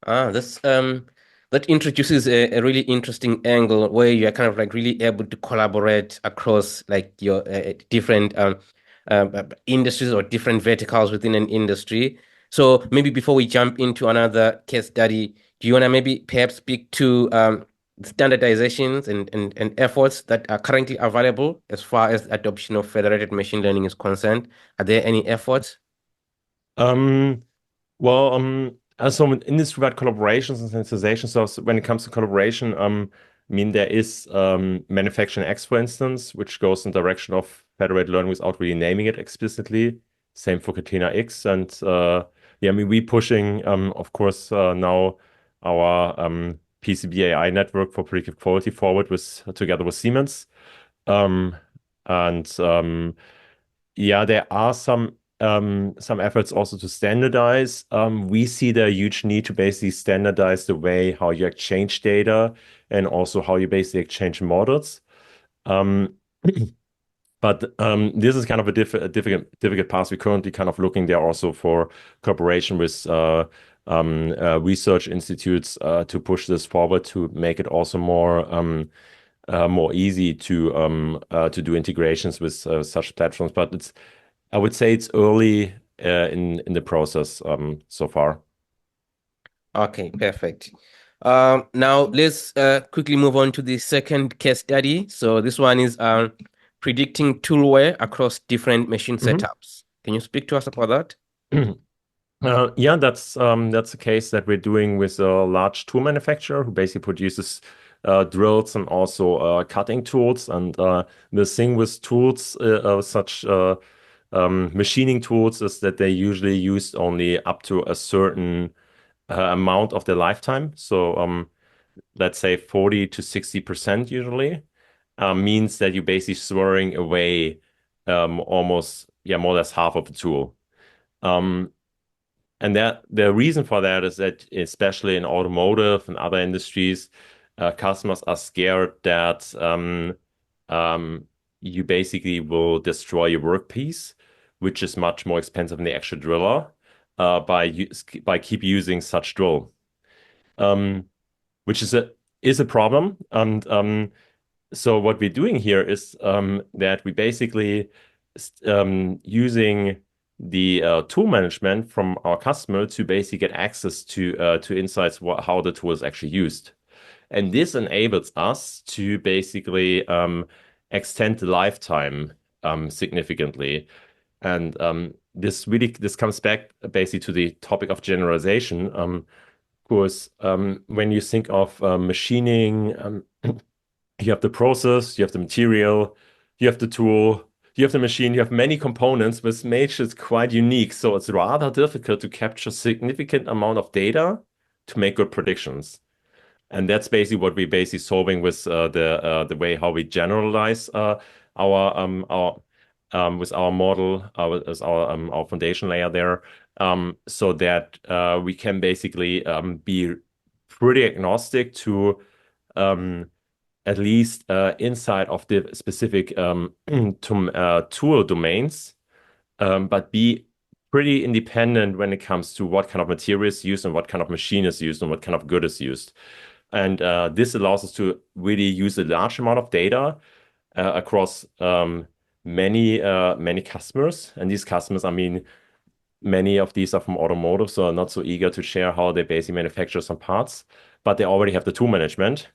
S2: That's that introduces a really interesting angle where you are kind of like really able to collaborate across like your different industries or different verticals within an industry. So maybe before we jump into another case study, do you want to maybe perhaps speak to standardizations and efforts that are currently available as far as adoption of federated machine learning is concerned? Are there any efforts?
S1: Um, Well, so in this regard, collaborations and sensitization. So when it comes to collaboration, I mean there is manufacturing X, for instance, which goes in the direction of federated learning without really naming it explicitly. Same for Catena X, and yeah, I mean we pushing, of course, now our PCB AI network for predictive quality forward with together with Siemens, um, and yeah, there are some efforts also to standardize. We see the huge need to basically standardize the way how you exchange data and also how you basically exchange models. Um, but this is kind of a difficult path. We're currently kind of looking there also for cooperation with research institutes to push this forward to make it also more easy to do integrations with such platforms. But I would say it's early in the process so far.
S2: Okay, perfect. Now let's quickly move on to the second case study. So this one is predicting toolware across different machine
S1: Mhm.
S2: setups. Can you speak to us about that?
S1: Yeah, that's a case that we're doing with a large tool manufacturer who basically produces drills and also cutting tools. And the thing with tools, such machining tools, is that they usually use only up to a certain amount of their lifetime. So let's say 40 to 60% usually means that you're basically throwing away almost, yeah, more or less half of the tool. Um, and that the reason for that is that, especially in automotive and other industries, customers are scared that um, you basically will destroy your workpiece, which is much more expensive than the actual driller, by keep using such drill, um, which is a problem. And so what we're doing here is that we basically using the tool management from our customer to basically get access to insights how the tool is actually used. And this enables us to basically extend the lifetime significantly. And this comes back basically to the topic of generalization. Of course, when you think of machining, you have the process, you have the material, you have the tool, you have the machine, you have many components, which makes it quite unique. So it's rather difficult to capture significant amount of data to make good predictions. And that's basically what we're basically solving with the way how we generalize our with our model, as our foundation layer there, so that we can basically be pretty agnostic to um, at least inside of the specific tool domains, but be pretty independent when it comes to what kind of material is used and what kind of machine is used and what kind of good is used. And this allows us to really use a large amount of data across many customers. And these customers, I mean, many of these are from automotive, so are not so eager to share how they basically manufacture some parts, but they already have the tool management.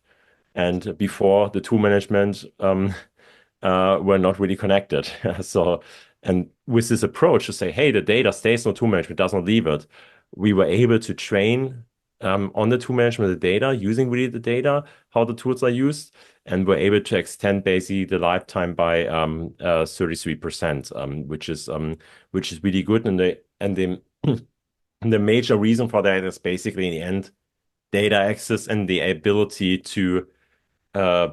S1: And before the tool management were not really connected. So, and with this approach to say, hey, the data stays on tool management, does not leave it, we were able to train on the tool management of the data, using really the data, how the tools are used, and we're able to extend basically the lifetime by 33%, which is really good. And the the major reason for that is basically in the end data access and the ability to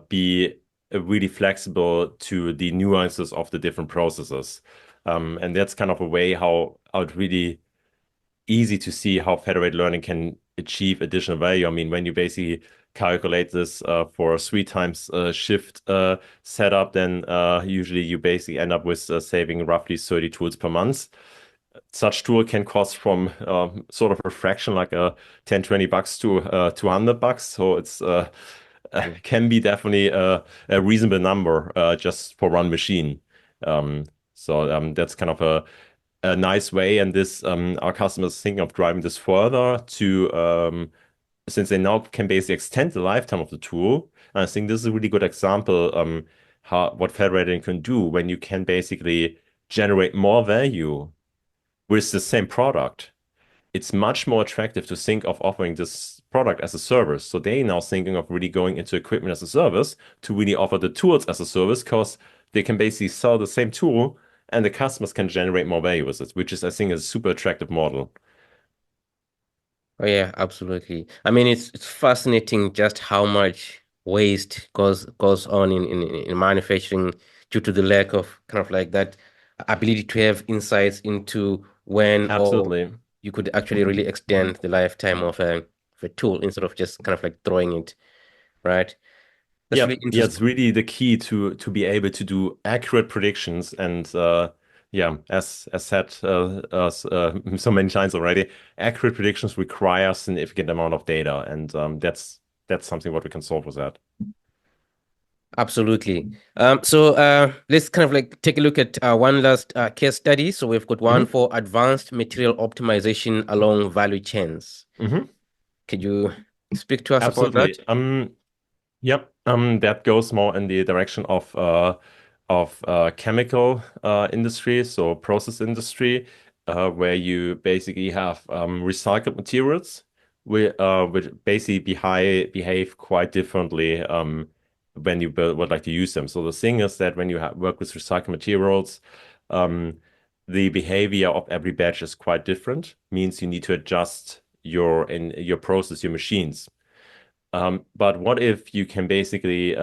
S1: be really flexible to the nuances of the different processes. And that's kind of a way how it really easy to see how federated learning can achieve additional value. I mean, when you basically calculate this for a 3 times shift setup, then usually you basically end up with saving roughly 30 tools per month. Such tool can cost from sort of a fraction, like 10, $20 to $200. So it's can be definitely a reasonable number just for one machine. So that's kind of a nice way. And this our customers thinking of driving this further to since they now can basically extend the lifetime of the tool. And I think this is a really good example how what federating can do when you can basically generate more value with the same product. It's much more attractive to think of offering this product as a service. So they now thinking of really going into equipment as a service to really offer the tools as a service because they can basically sell the same tool and the customers can generate more value with it, which is, I think, a super attractive model.
S2: Oh yeah, absolutely. I mean, it's fascinating just how much waste goes on in manufacturing due to the lack of kind of like that ability to have insights into when or
S1: Absolutely.
S2: you could actually really extend the lifetime of a tool instead of just kind of like throwing it, right? That's
S1: Yeah,
S2: really
S1: yeah, it's
S2: interesting.
S1: really the key to be able to do accurate predictions and yeah, as said so many times already, accurate predictions require a significant amount of data, and that's something what we can solve with that.
S2: Absolutely. So let's kind of like take a look at one last case study. So we've got one
S1: Hmm.
S2: for advanced material optimization along value chains.
S1: Hmm.
S2: Could you? speak to us about that?
S1: Absolutely. Yep. That goes more in the direction of chemical industry, so process industry, where you basically have recycled materials, which basically behave quite differently when you would like to use them. So the thing is that when you work with recycled materials, um, the behavior of every batch is quite different. Means you need to adjust your process, your machines. But what if you can basically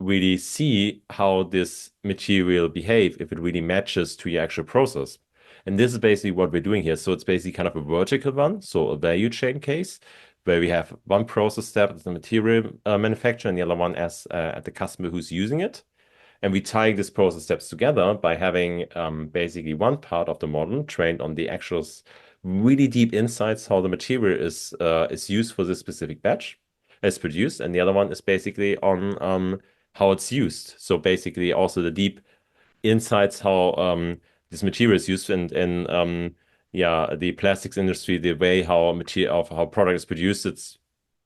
S1: really see how this material behave if it really matches to your actual process? And this is basically what we're doing here. So it's basically kind of a vertical one, so a value chain case, where we have one process step as the material manufacturer and the other one as at the customer who's using it. And we tie this process steps together by having basically one part of the model trained on the actual really deep insights how the material is used for this specific batch, is produced, and the other one is basically on how it's used. So basically also the deep insights how this material is used in yeah, the plastics industry, the way how material of how product is produced. It's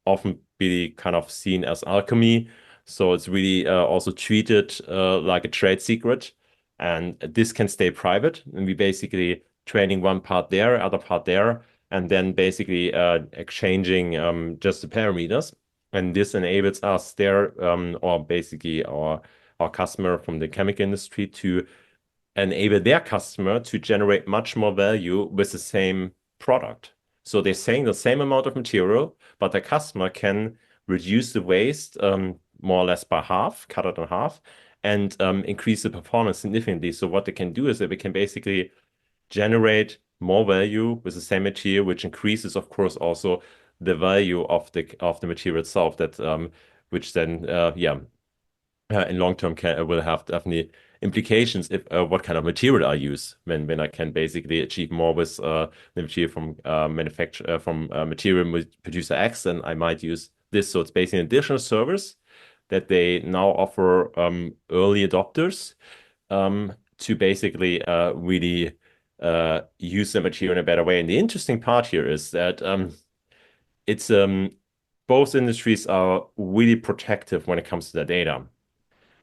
S1: often be kind of seen as alchemy. So it's really also treated like a trade secret. And this can stay private. And we basically training one part there, other part there, and then basically exchanging just the parameters. And this enables us there, or basically our customer from the chemical industry to enable their customer to generate much more value with the same product. So they're saying the same amount of material, but the customer can reduce the waste more or less by half, cut it in half, and increase the performance significantly. So what they can do is that they can basically generate more value with the same material, which increases, of course, also the value of the material itself. That which then yeah, in long term can will have definitely implications if what kind of material I use when I can basically achieve more with the material from manufacture from material with producer X, then I might use this. So it's basically an additional service that they now offer early adopters to basically really use the material in a better way. And the interesting part here is that it's both industries are really protective when it comes to the data.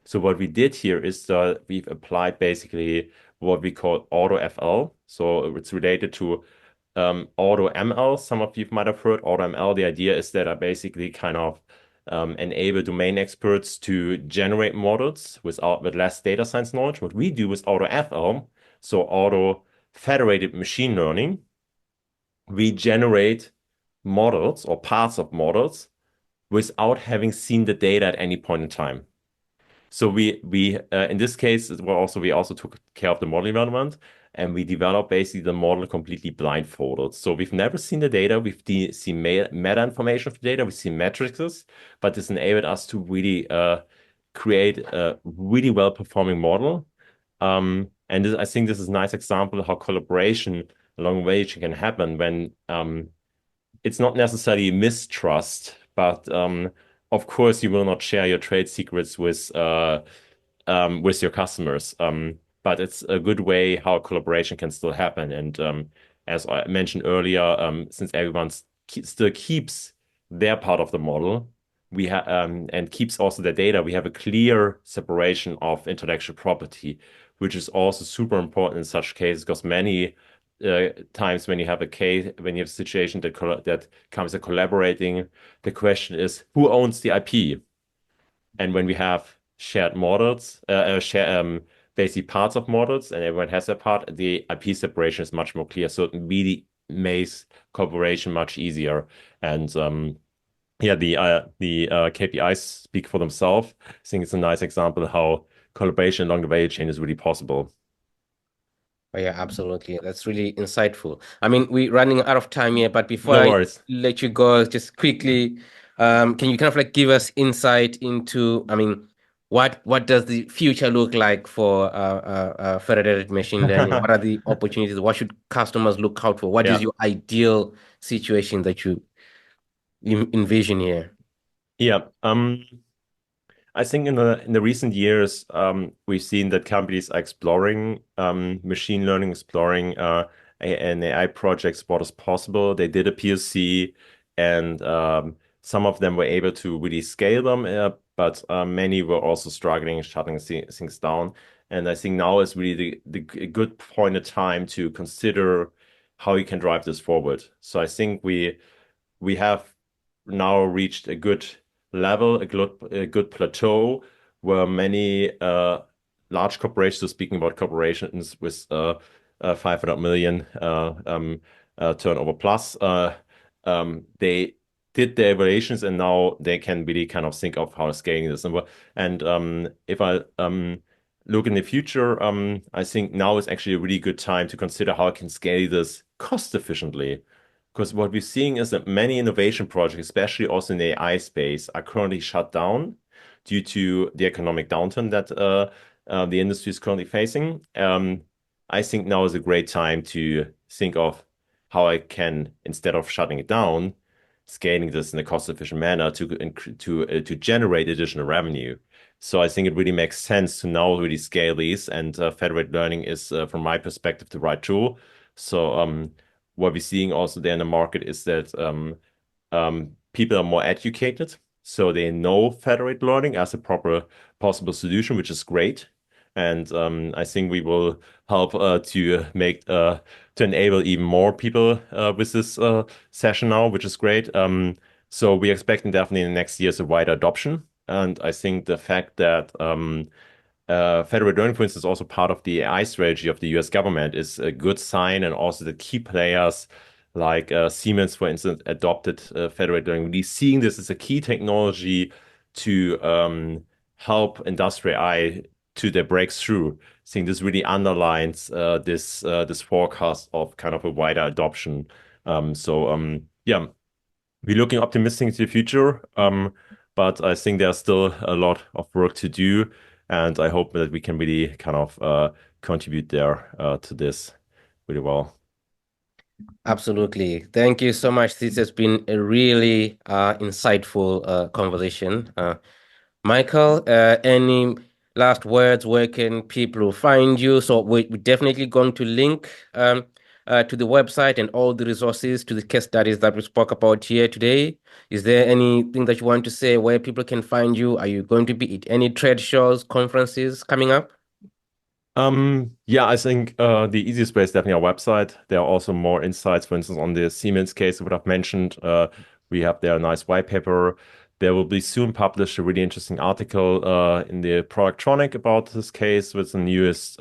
S1: So what we did here is that we've applied basically what we call auto FL. So it's related to auto ML. Some of you might have heard auto ML. The idea is that I basically kind of enable domain experts to generate models with less data science knowledge. What we do with auto FL, so auto federated machine learning, we generate models or parts of models without having seen the data at any point in time. So we in this case we also took care of the model development and we developed basically the model completely blindfolded. So we've never seen the data. We've seen meta information of the data. We've seen matrices, but this enabled us to really create a really well performing model. And I think this is a nice example of how collaboration along the way can happen when it's not necessarily mistrust, but of course you will not share your trade secrets with your customers. But it's a good way how collaboration can still happen. And as I mentioned earlier, since everyone still keeps their part of the model, we have and keeps also the data, we have a clear separation of intellectual property, which is also super important in such cases because many times when you have a case, when you have a situation that comes to collaborating, the question is who owns the IP? And when we have shared models, share basically parts of models, and everyone has their part, the IP separation is much more clear. So it really makes cooperation much easier. And yeah, the KPIs speak for themselves. I think it's a nice example how collaboration along the value chain is really possible.
S2: Oh, yeah, absolutely. That's really insightful. I mean, we're running out of time here, but before
S1: No
S2: I
S1: worries.
S2: let you go, just quickly, can you kind of like give us insight into, I mean, what does the future look like for federated machine learning? What are the opportunities? What should customers look out for? What is
S1: Yeah.
S2: your ideal situation that you envision here?
S1: Yeah. I think in the recent years, we've seen that companies are exploring machine learning, exploring and AI projects, what is possible. They did a POC, and some of them were able to really scale them, but many were also struggling, shutting things down. And I think now is really a good point of time to consider how you can drive this forward. So I think we have now reached a good level, a good plateau where many large corporations, so speaking about corporations with 500 million turnover plus, they did their evaluations and now they can really kind of think of how scaling this. And if I look in the future, I think now is actually a really good time to consider how I can scale this cost efficiently. Because what we're seeing is that many innovation projects, especially also in the AI space, are currently shut down due to the economic downturn that the industry is currently facing. I think now is a great time to think of how I can, instead of shutting it down, scaling this in a cost-efficient manner to generate additional revenue. So I think it really makes sense to now really scale these, and federated learning is, from my perspective, the right tool. So what we're seeing also there in the market is that people are more educated, so they know federated learning as a proper possible solution, which is great. And I think we will help to enable even more people with this session now, which is great. So we're expecting definitely in the next years a wider adoption. And I think the fact that federated learning, for instance, also part of the AI strategy of the US government is a good sign. And also the key players like Siemens, for instance, adopted federated learning, really seeing this as a key technology to help industrial AI to their breakthrough. I think this really underlines this forecast of kind of a wider adoption. Yeah, we're looking optimistic into the future, but I think there's still a lot of work to do, and I hope that we can really kind of contribute there to this really well.
S2: Absolutely. Thank you so much. This has been a really insightful conversation. Michael, any last words? Where can people find you? So we're definitely going to link to the website and all the resources to the case studies that we spoke about here today. Is there anything that you want to say where people can find you? Are you going to be at any trade shows, conferences coming up?
S1: Yeah, I think the easiest way is definitely our website. There are also more insights, for instance, on the Siemens case that I've mentioned. We have there a nice white paper. There will be soon published a really interesting article in the Productronic about this case with the newest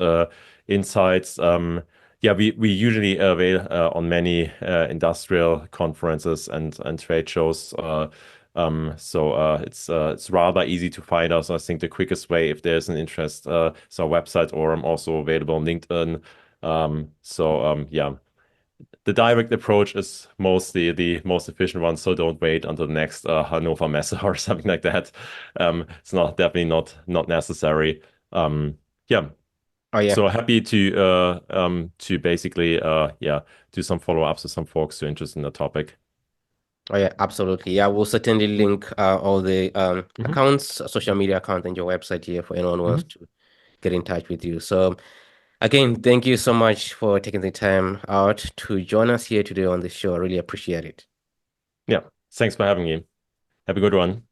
S1: insights. Yeah, we usually avail on many industrial conferences and trade shows. It's rather easy to find us. I think the quickest way, if there's an interest, is our website, or I'm also available on LinkedIn. Yeah, the direct approach is mostly the most efficient one. So don't wait until the next Hannover Messe or something like that. It's not definitely not necessary. Yeah.
S2: Oh yeah.
S1: So happy to basically yeah, do some follow-ups with some folks who are interested in the topic.
S2: Oh yeah, absolutely. Yeah, we'll certainly link all the
S1: Hmm.
S2: accounts, social media account, and your website here for anyone who wants
S1: Hmm.
S2: to get in touch with you. So again, thank you so much for taking the time out to join us here today on the show. I really appreciate it.
S1: Yeah. Thanks for having me. Have a good one.